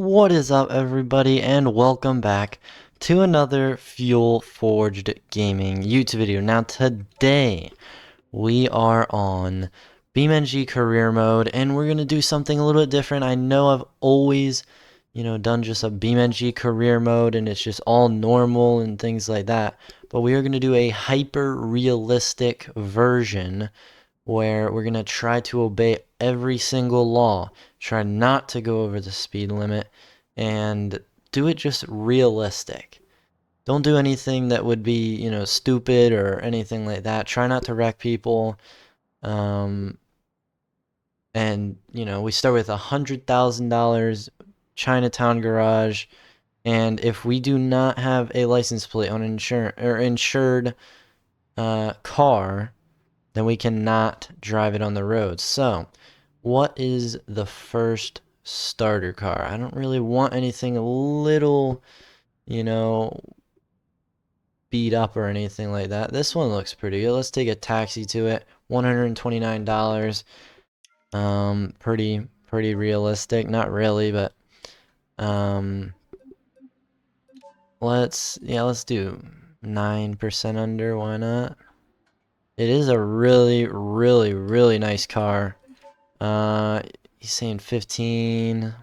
What is up, everybody, and welcome back to another Fuel Forged Gaming YouTube video. Now, today we are on BeamNG Career Mode, and we're gonna do something a little bit different. I know I've always, done just a BeamNG Career Mode, and it's just all normal and things like that. But we are gonna do a hyper-realistic version where we're going to try to obey every single law, try not to go over the speed limit, and do it just realistic. Don't do anything that would be, stupid or anything like that. Try not to wreck people. Um, and, we start with $100,000 Chinatown garage. And if we do not have a license plate on insured car, then we cannot drive it on the road. So, what is the first starter car? I don't really want anything a little, you know, beat up or anything like that. This one looks pretty good. Let's take a taxi to it. $129. Pretty realistic. Not really, but um let's do 9% under, why not? It is a really nice car. He's saying 15.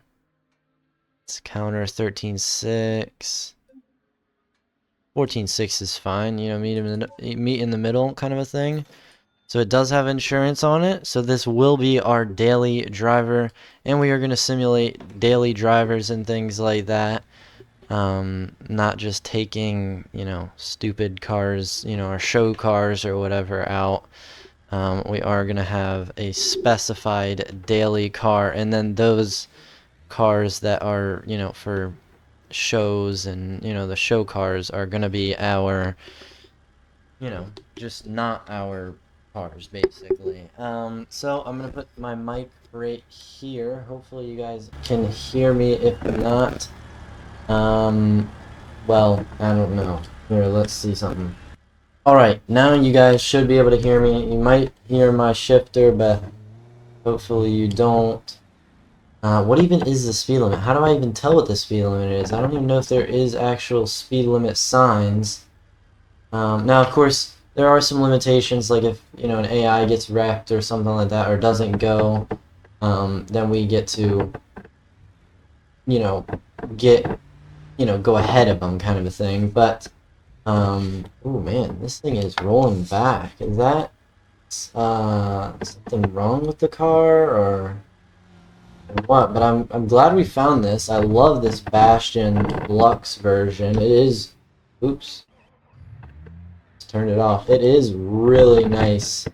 Let's counter 13.6. 14.6 is fine. Meet in the middle kind of a thing. So it does have insurance on it. So this will be our daily driver, and we are going to simulate daily drivers and things like that. Not just taking, stupid cars, our show cars or whatever out. We are going to have a specified daily car, and then those cars that are, for shows and, the show cars are going to be our, just not our cars, basically. So I'm going to put my mic right here. Hopefully you guys can hear me. If not, well, I don't know. Here, let's see something. Alright, now you guys should be able to hear me. You might hear my shifter, but hopefully you don't. What even is the speed limit? How do I even tell what the speed limit is? I don't even know if there is actual speed limit signs. Now, of course, there are some limitations, like if, an AI gets wrecked or something like that, or doesn't go, then we get to, go ahead of them kind of a thing, but oh man, this thing is rolling back. Is that something wrong with the car or what? But I'm glad we found this. I love this Bastion Lux version. It is, oops, let's turn it off. It is really nice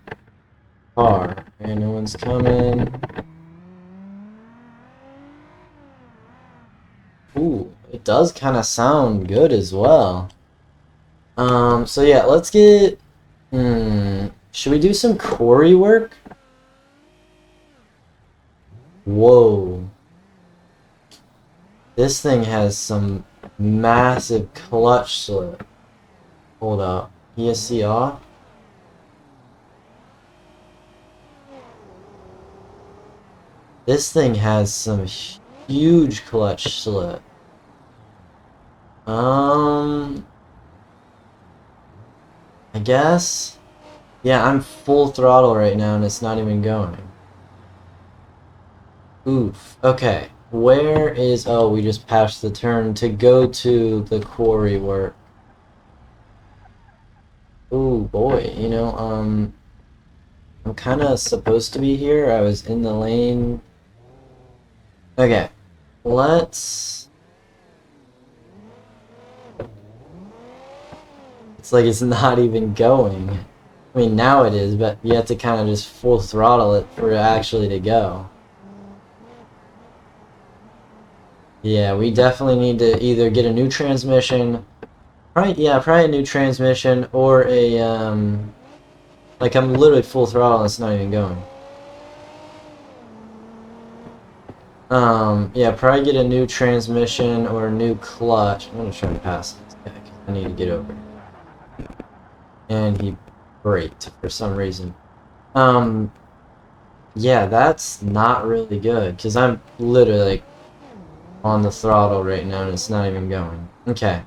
car. And no one's coming. Ooh, it does kind of sound good as well. So yeah, let's get, should we do some quarry work? Whoa. This thing has some massive clutch slip. Hold up. ESC off? This thing has some huge clutch slip. I guess. Yeah, I'm full throttle right now and it's not even going. Oof. Okay. Where is... Oh, we just passed the turn to go to the quarry work. Ooh, boy. I'm kind of supposed to be here. I was in the lane. Okay. Let's... It's like it's not even going. I mean, now it is, but you have to kind of just full throttle it for it actually to go. Yeah, we definitely need to either get a new transmission. Probably a new transmission or a, like I'm literally full throttle and it's not even going. Yeah, probably get a new transmission or a new clutch. I'm gonna try to pass this guy because I need to get over. And he braked for some reason. Yeah, that's not really good because I'm literally like on the throttle right now, and it's not even going. Okay.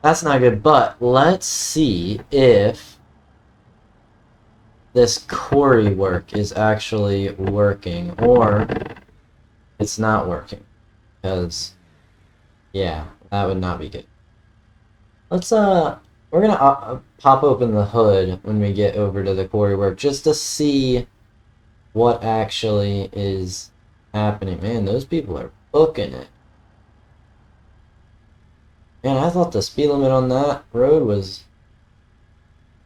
That's not good, but let's see if this quarry work is actually working, or it's not working. Because, yeah, that would not be good. Let's, we're gonna pop open the hood when we get over to the quarry work, just to see what actually is happening. Man, those people are booking it. Man, I thought the speed limit on that road was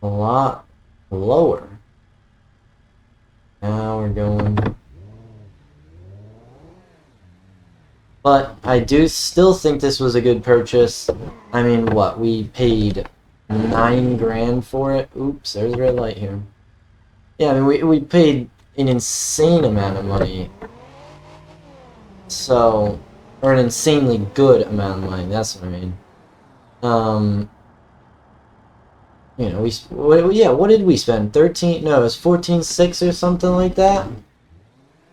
a lot lower. Now we're going. But I do still think this was a good purchase. I mean, what? We paid 9 grand for it. Oops, there's a red light here. Yeah, I mean, we paid an insane amount of money. So, or an insanely good amount of money, that's what I mean. You know, what did we spend? 13, no, it was 14.6 or something like that?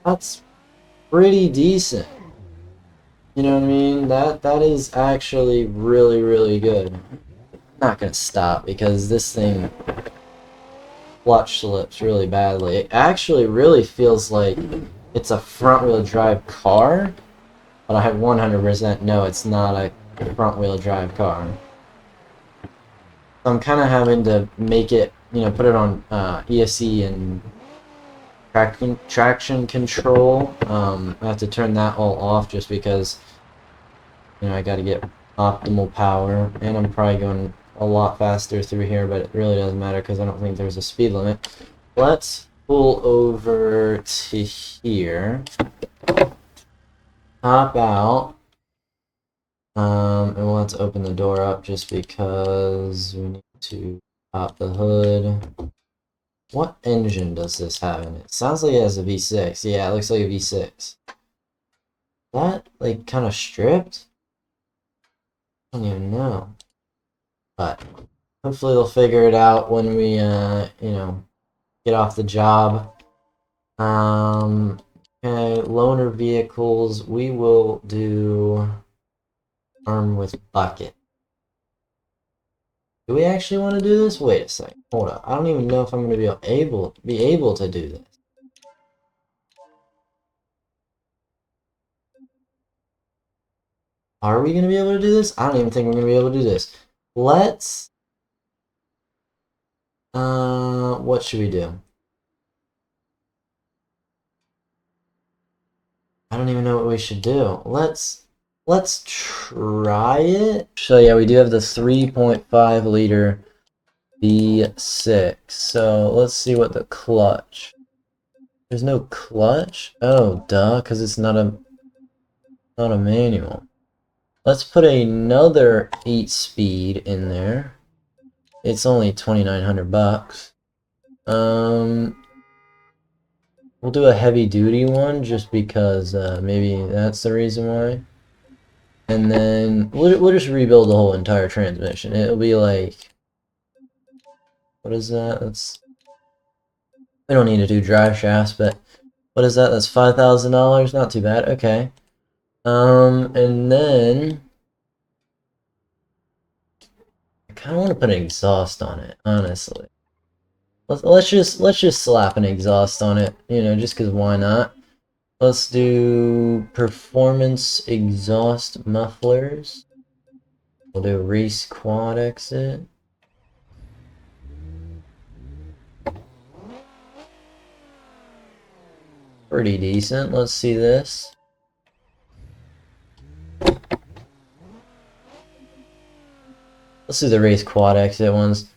That's pretty decent. You know what I mean? That is actually really, really good. Not gonna stop because this thing clutch slips really badly. It actually really feels like it's a front-wheel drive car, but I have 100% no, it's not a front-wheel drive car. So I'm kind of having to make it, you know, put it on ESC and traction control. I have to turn that all off just because, you know, I got to get optimal power, and I'm probably going a lot faster through here, but it really doesn't matter because I don't think there's a speed limit. Let's pull over to here, hop out, and we'll have to open the door up just because we need to pop the hood. What engine does this have in it? Sounds like it has a V6. Yeah, it looks like a V6. That, like, kind of stripped? I don't even know. But hopefully they'll figure it out when we, you know, get off the job. Okay, loaner vehicles. We will do armed with bucket. Do we actually want to do this? Wait a second. Hold up. I don't even know if I'm going to be able to do this. Are we going to be able to do this? I don't even think we're going to be able to do this. Let's... what should we do? I don't even know what we should do. Let's try it. So yeah, we do have the 3.5 liter V6. So let's see what the clutch. There's no clutch? Oh, duh, because it's not a manual. Let's put another 8-speed in there. It's only 2,900 bucks. We'll do a heavy duty one just because maybe that's the reason why. And then we'll just rebuild the whole entire transmission. It'll be like, what is that? We don't need to do drive shafts, but what is that? That's $5,000. Not too bad. Okay. And then I kind of want to put an exhaust on it, honestly. Let's just slap an exhaust on it, you know, just because why not? Let's do performance exhaust mufflers. We'll do race quad exit. Pretty decent. Let's see this. Let's do the race quad exit ones.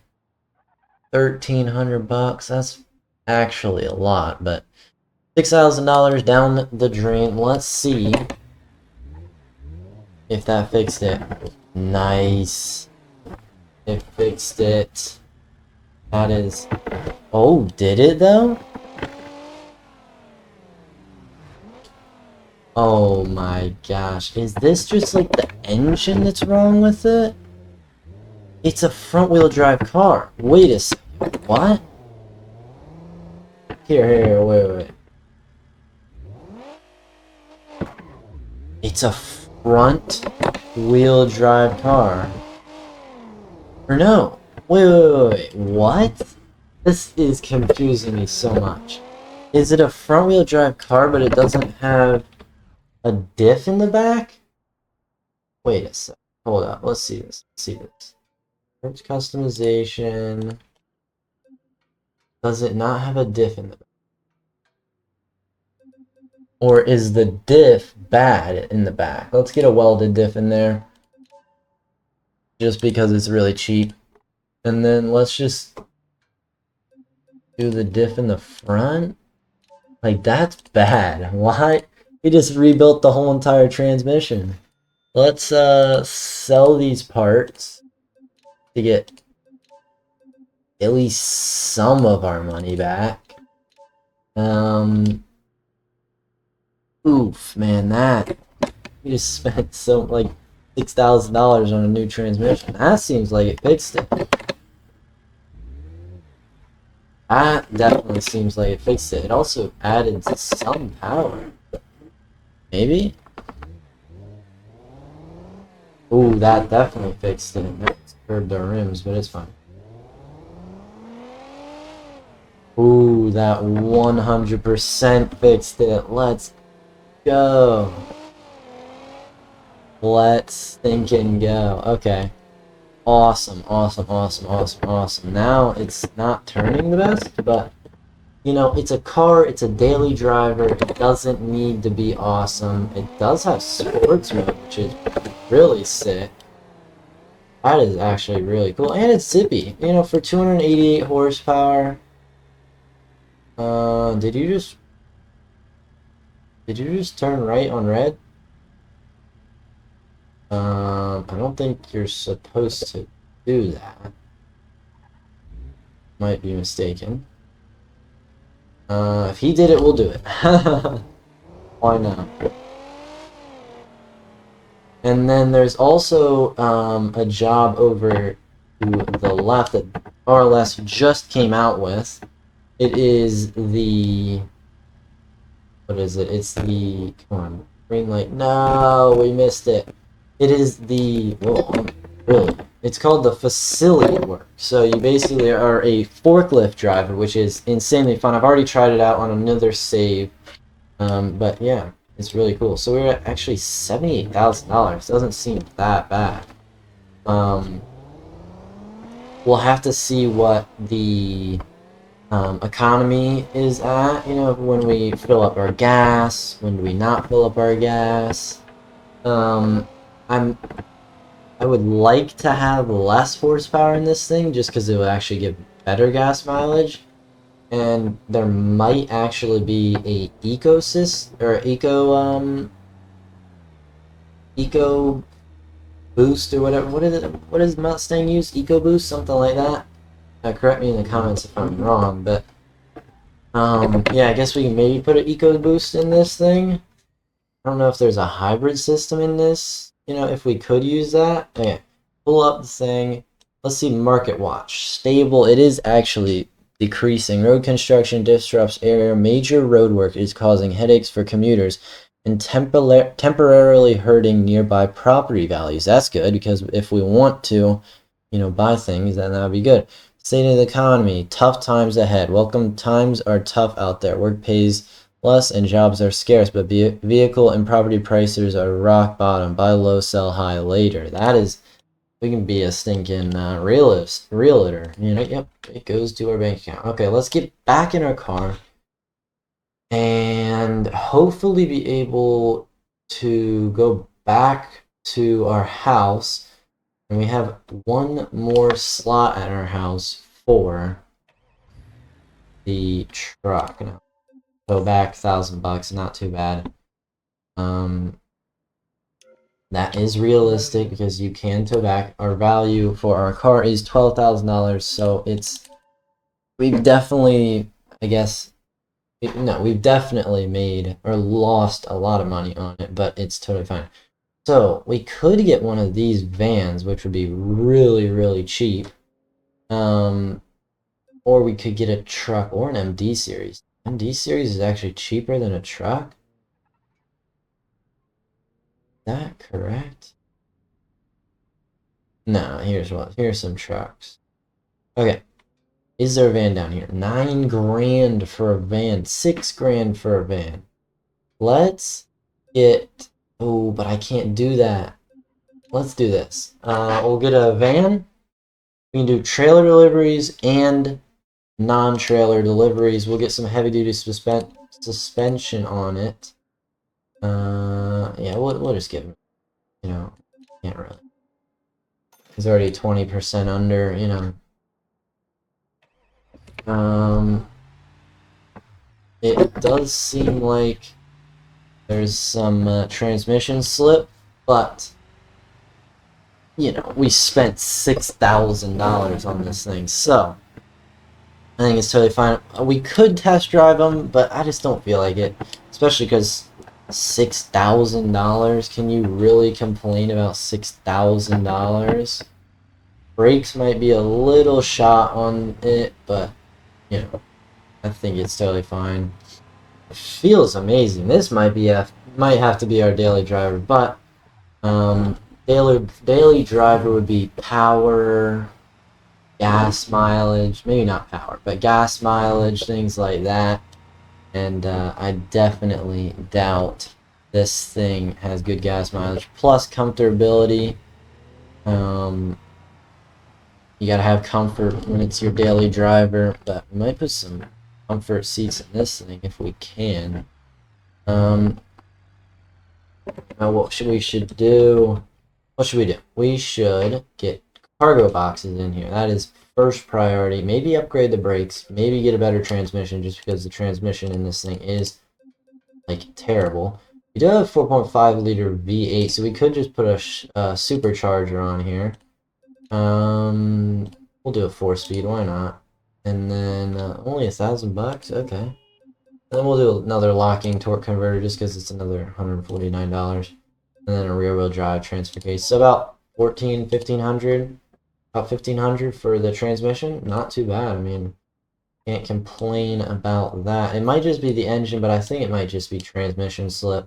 1,300 bucks. That's actually a lot, but $6,000 down the drain. Let's see if that fixed it. Nice. It fixed it. That is... Oh, did it though? Oh my gosh. Is this just like the engine that's wrong with it? It's a front-wheel drive car. Wait a second. What? Here, wait. It's a front wheel drive car. Or no. Wait. What? This is confusing me so much. Is it a front wheel drive car, but it doesn't have a diff in the back? Wait a sec. Hold up. Let's see this. Parts customization. Does it not have a diff in the back? Or is the diff bad in the back? Let's get a welded diff in there. Just because it's really cheap. And then let's just do the diff in the front. Like, that's bad. Why? We just rebuilt the whole entire transmission. Let's sell these parts to get at least some of our money back. Oof, man, that we just spent like $6,000 on a new transmission. That seems like it fixed it. That definitely seems like it fixed it. It also added some power. Maybe? Ooh, that definitely fixed it. That's curved our rims, but it's fine. Ooh, that 100% fixed it. Let's go. Let's thinking go. Okay. Awesome. Now it's not turning the best, but you know, it's a car, it's a daily driver, it doesn't need to be awesome. It does have sports mode, which is really sick. That is actually really cool. And it's zippy. You know, for 288 horsepower. Did you just turn right on red? I don't think you're supposed to do that. Might be mistaken. If he did it, we'll do it. Why not? And then there's also a job over to the left that RLS just came out with. It is the... What is it? It's the... Come on. Green light. No, we missed it. It is the... Whoa, really? It's called the facility work. So you basically are a forklift driver, which is insanely fun. I've already tried it out on another save. But yeah, it's really cool. So we're at actually $78,000. Doesn't seem that bad. We'll have to see what the economy is at, you know, when we fill up our gas, when do we not fill up our gas. I would like to have less horsepower in this thing just because it would actually give better gas mileage. And there might actually be a eco boost or whatever. What does Mustang use? Eco boost, something like that. Correct me in the comments if I'm wrong, but yeah, I guess we can maybe put an eco boost in this thing. I don't know if there's a hybrid system in this. You know, if we could use that. Okay, pull up the thing. Let's see, market watch. Stable. It is actually decreasing. Road construction disrupts area. Major road work is causing headaches for commuters and temporarily hurting nearby property values. That's good, because if we want to, you know, buy things, then that would be good. State of the economy. Tough times ahead. Welcome times are tough out there. Work pays less and jobs are scarce, but vehicle and property prices are rock bottom. Buy low, sell high later. That is, we can be a stinking realtor. You know, yep, it goes to our bank account. Okay, let's get back in our car and hopefully be able to go back to our house. And we have one more slot at our house for the truck. Now, go back $1,000, not too bad. That is realistic because you can tow back. Our value for our car is $12,000, so we've definitely, I guess, no, we've definitely made or lost a lot of money on it, but it's totally fine. So we could get one of these vans, which would be really, really cheap. Or we could get a truck or an MD series. MD series is actually cheaper than a truck. that correct? No, here's some trucks. Okay. Is there a van down here? 9 grand for a van. 6 grand for a van. Let's get... Oh, but I can't do that. Let's do this. We'll get a van. We can do trailer deliveries and non-trailer deliveries. We'll get some heavy-duty suspension on it. Yeah, we'll just give him, you know, can't really. He's already 20% under, you know. It does seem like there's some transmission slip, but you know, we spent $6,000 on this thing, so I think it's totally fine. We could test drive them, but I just don't feel like it, especially because $6,000. Can you really complain about $6,000? Brakes might be a little shot on it, but you know, I think it's totally fine. It feels amazing. This might have to be our daily driver, but daily driver would be power, gas mileage, maybe not power, but gas mileage, things like that. And I definitely doubt this thing has good gas mileage. Plus comfortability. You gotta have comfort when it's your daily driver, but we might put some comfort seats in this thing if we can. Now what should we do? What should we do? We should get cargo boxes in here. That is first priority. Maybe upgrade the brakes. Maybe get a better transmission, just because the transmission in this thing is like terrible. We do have a 4.5 liter V8, so we could just put a supercharger on here. We'll do a 4-speed. Why not? And then only $1,000. Okay. And then we'll do another locking torque converter, just because it's another $149. And then a rear-wheel drive transfer case. So about $1,500. About $1,500 for the transmission. Not too bad. I mean, can't complain about that. It might just be the engine, but I think it might just be transmission slip.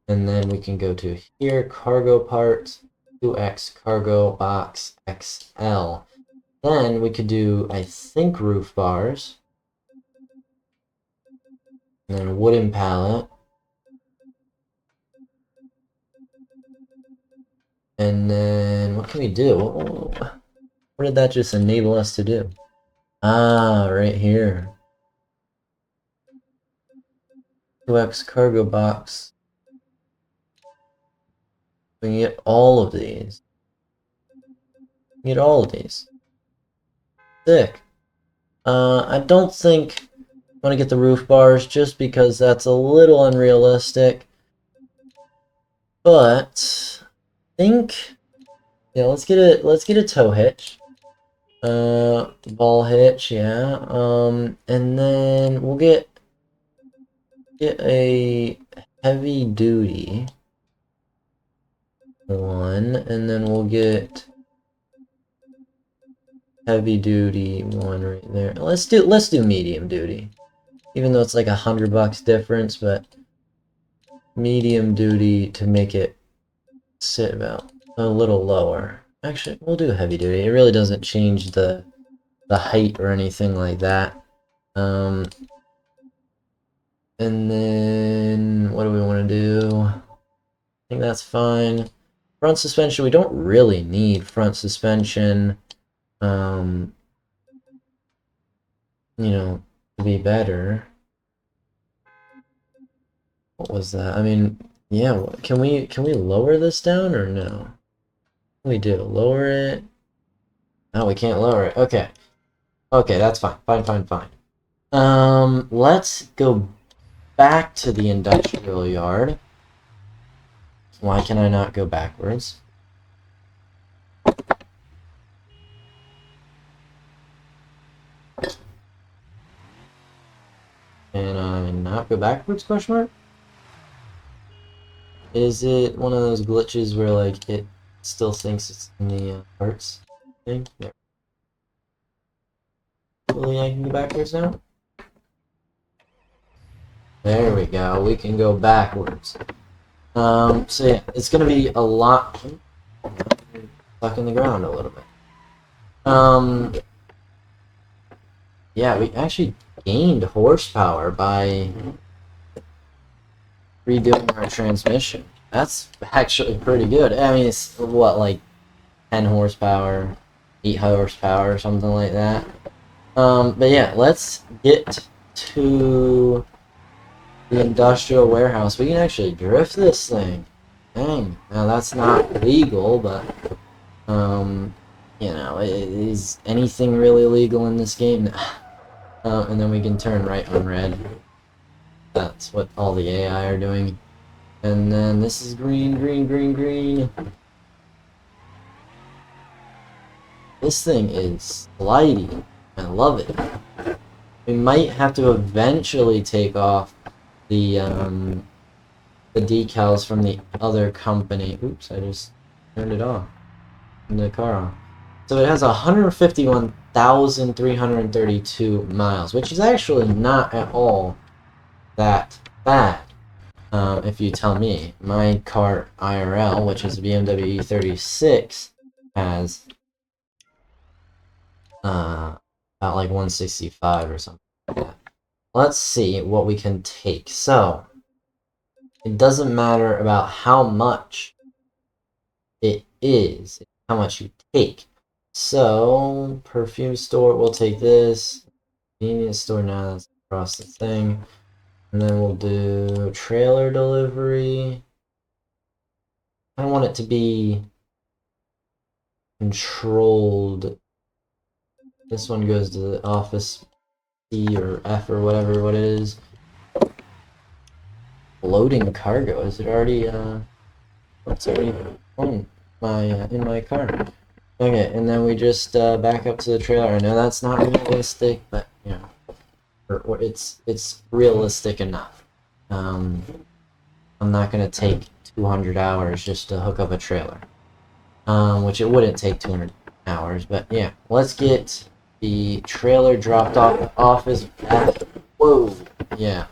And then we can go to here, cargo parts, 2X cargo box XL. Then we could do, I think, roof bars. And then wooden pallet. And then what can we do? What did that just enable us to do? Ah, right here. 2X cargo box. We can get all of these. Get all of these. Sick. I don't think I want to get the roof bars just because that's a little unrealistic. But I think, yeah, let's get a tow hitch. Ball hitch, yeah. And then we'll get a heavy duty one, and then we'll get heavy duty one right there. Let's do medium duty, even though it's like $100 difference, but medium duty to make it sit about a little lower. Actually, we'll do heavy duty. It really doesn't change the height or anything like that. And then what do we want to do? I think that's fine. Front suspension, we don't really need front suspension. You know, to be better. What was that? I mean, yeah, can we lower this down or no? We do. Lower it. No, we can't lower it. Okay. Okay, that's fine. Fine. Let's go back to the industrial yard. Why can I not go backwards? Can I not go backwards, question mark? Is it one of those glitches where, like, it still thinks it's in the parts thing? There. Hopefully I can go backwards now. There we go. We can go backwards. So yeah, it's gonna be a lot stuck in the ground a little bit. Yeah, we actually gained horsepower by redoing our transmission. That's actually pretty good. I mean, it's what, like 10 horsepower, 8 horsepower, or something like that. But yeah, let's get to the industrial warehouse. We can actually drift this thing. Dang. Now that's not legal, but you know, is anything really legal in this game? And then we can turn right on red. That's what all the AI are doing. And then this is green, green, green, green. This thing is slidey. I love it. We might have to eventually take off the decals from the other company. Oops, I just turned it off. Turned the car off. So it has 151,332 miles, which is actually not at all that bad. If you tell me. My car IRL, which is a BMW E36, has about like 165 or something like that. Let's see what we can take. So, it doesn't matter about how much it is, it's how much you take. So, perfume store, we'll take this. Convenience store, now that's across the thing. And then we'll do trailer delivery. I don't want it to be controlled. This one goes to the office C or F or whatever what it is. Loading cargo. Is it already what's already on my in my car? Okay, and then we just back up to the trailer. I know that's not realistic, but you know, or it's realistic enough. I'm not gonna take 200 hours just to hook up a trailer. Which it wouldn't take 200 hours, but yeah, let's get the trailer dropped off at the office. Whoa, yeah.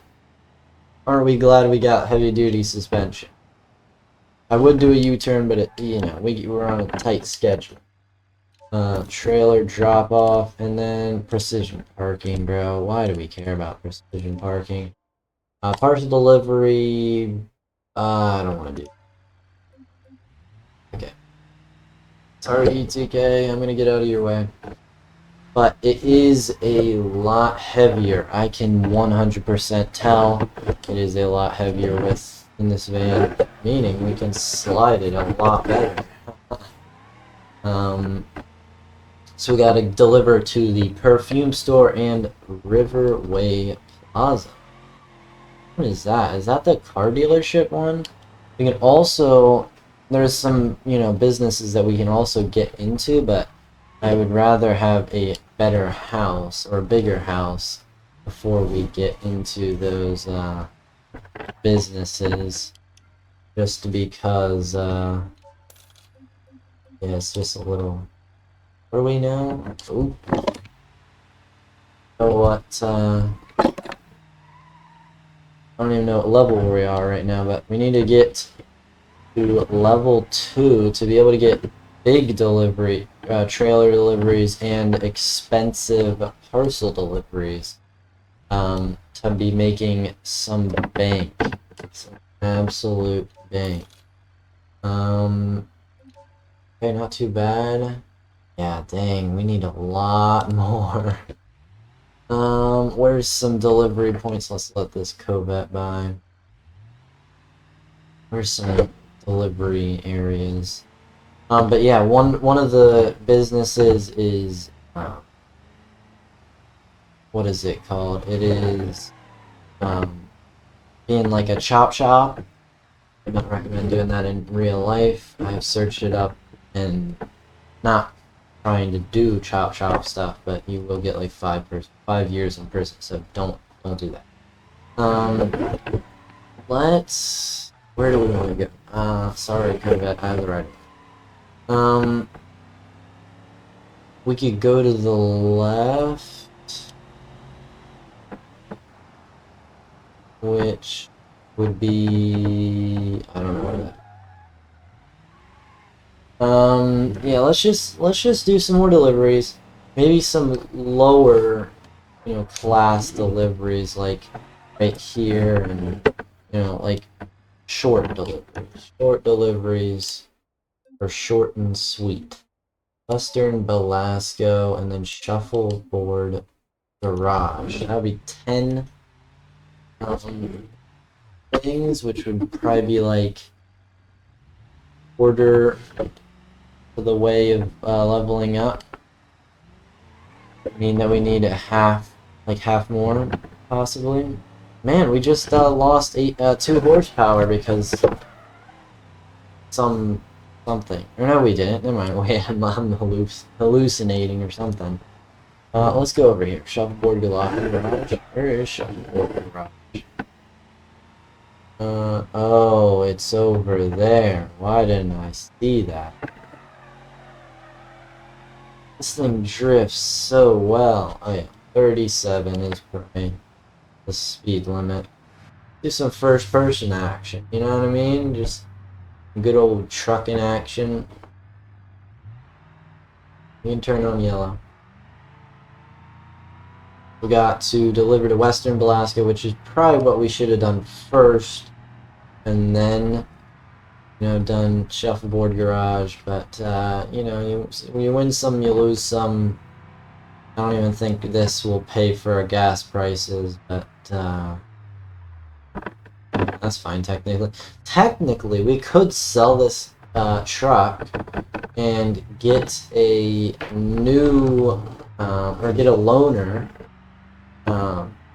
Aren't we glad we got heavy duty suspension? I would do a U-turn, but you know, we're on a tight schedule. Trailer drop off, and then precision parking, bro. Why do we care about precision parking? Parcel delivery. I don't want to do. Okay. Sorry, ETK. I'm gonna get out of your way. But it is a lot heavier. I can 100% tell it is a lot heavier in this van, meaning we can slide it a lot better. So we gotta deliver to the perfume store and Riverway Plaza. What is that? Is that the car dealership one? We can also, there's some, you know, businesses that we can also get into, but I would rather have a better house or a bigger house before we get into those businesses, just because yeah, it's just a little. What do we know? Ooh. Know what? I don't even know what level we are right now, but we need to get to level 2 to be able to get big delivery, trailer deliveries, and expensive parcel deliveries. To be making some bank, some absolute bank. Okay, not too bad. Yeah, dang, we need a lot more. Where's some delivery points? Let's let this Covet by. Where's some delivery areas? But yeah, one of the businesses is what is it called? It is being like a chop shop. I don't recommend doing that in real life. I've searched it up and not trying to do chop shop stuff, but you will get like 5 years in prison. So don't do that. Where do we want to go? Sorry, Corvette, I have the right. We could go to the left, which would be, I don't know what that. Yeah, let's just do some more deliveries. Maybe some lower, class deliveries, like right here, and like short deliveries. Short deliveries are short and sweet. Western Belasco, and then Shuffleboard Garage. That would be 10 things, which would probably be like order for the way of leveling up. I mean that we need a half more, possibly. Man, we just lost 2 horsepower because something. Or no, we didn't. Never mind. Wait, I'm hallucinating or something. Let's go over here. Shuffleboard Garage. Where is Shuffleboard Garage? Oh, it's over there. Why didn't I see that? This thing drifts so well. Oh yeah, 37 is probably the speed limit. Do some first-person action, you know what I mean? Just good old trucking action. We can turn on yellow. We got to deliver to Western Belasco, which is probably what we should have done first, and then, done Shuffleboard Garage. But you win some, you lose some. I don't even think this will pay for our gas prices, but that's fine. Technically, we could sell this truck and get a new or get a loaner.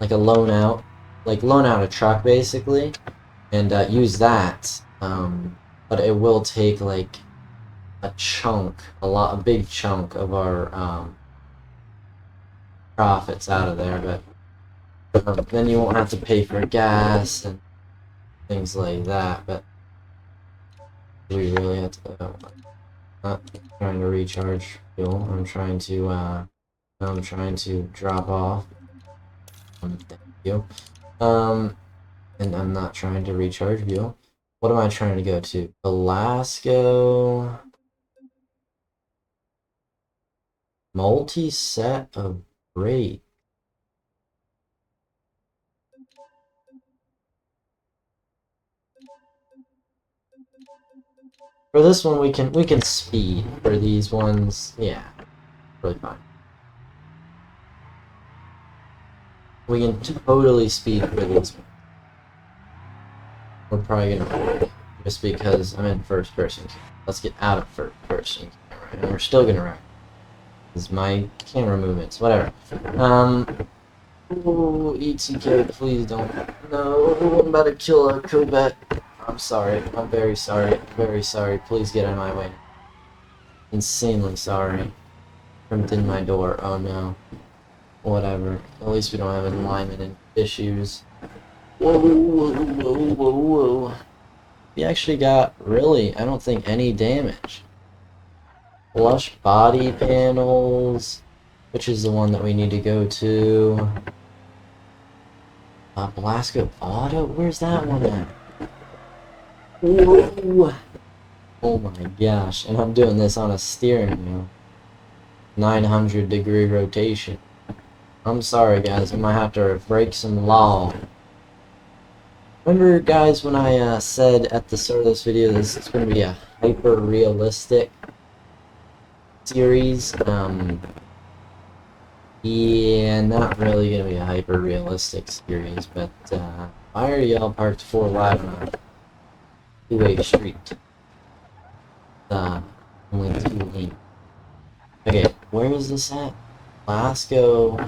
Like a loan out a truck basically, and use that. But it will take like a big chunk of our profits out of there. But then you won't have to pay for gas and things like that. But we really have to. Not trying to recharge fuel. I'm trying to drop off. Thank you. And I'm not trying to recharge fuel. What am I trying to go to? Belasco. Multi-set of brakes. For this one, we can speed. For these ones, yeah, really fine. We can totally speed for these ones. We're probably gonna just because I'm in first person. Let's get out of first person camera, and we're still gonna wreck. This is my camera movements, whatever. Ooh, ETK, please don't. No, I'm about to kill a Corvette. I'm sorry. I'm very sorry. Very sorry. Please get out of my way. Insanely sorry. Crimped in my door. Oh no. Whatever. At least we don't have alignment issues. Whoa, whoa, whoa, whoa, whoa. We actually got, really, I don't think any damage. Flush body panels, which is the one that we need to go to. Belasco Auto? Where's that one at? Whoa. Oh my gosh, and I'm doing this on a steering wheel. 900-degree rotation. I'm sorry guys, I might have to break some law. Remember guys when I said at the start of this video this is going to be a hyper-realistic series? Yeah, not really going to be a hyper-realistic series, but why are y'all parked 4 wide on a two-way street? Only 2 lanes. Okay, where is this at? Belasco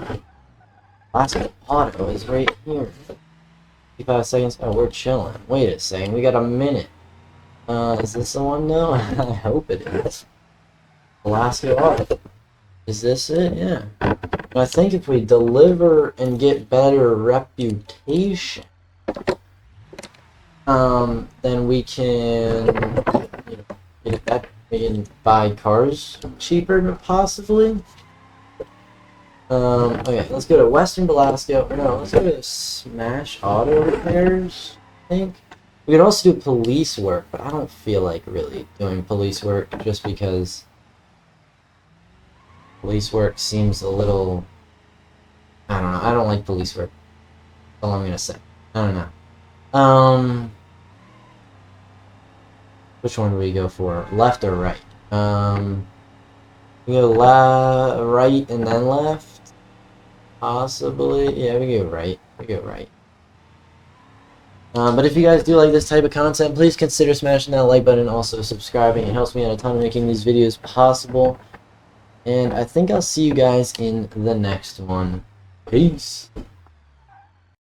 Auto is right here. 55 seconds. Oh, we're chilling. Wait a second, we got a minute. Is this the one though? I hope it is. Belasco Auto. Is this it? Yeah. And I think if we deliver and get better reputation, then we can, get that. We can buy cars cheaper, possibly. Okay, let's go to Western Belasco. Or no, let's go to Smash Auto Repairs, I think. We could also do police work, but I don't feel like really doing police work just because police work seems a little... I don't know. I don't like police work. That's all I'm gonna say. I don't know. Which one do we go for? Left or right? We go right and then left? Possibly. Yeah, we go right. We go right. But if you guys do like this type of content, please consider smashing that like button and also subscribing. It helps me out a ton making these videos possible. And I think I'll see you guys in the next one. Peace.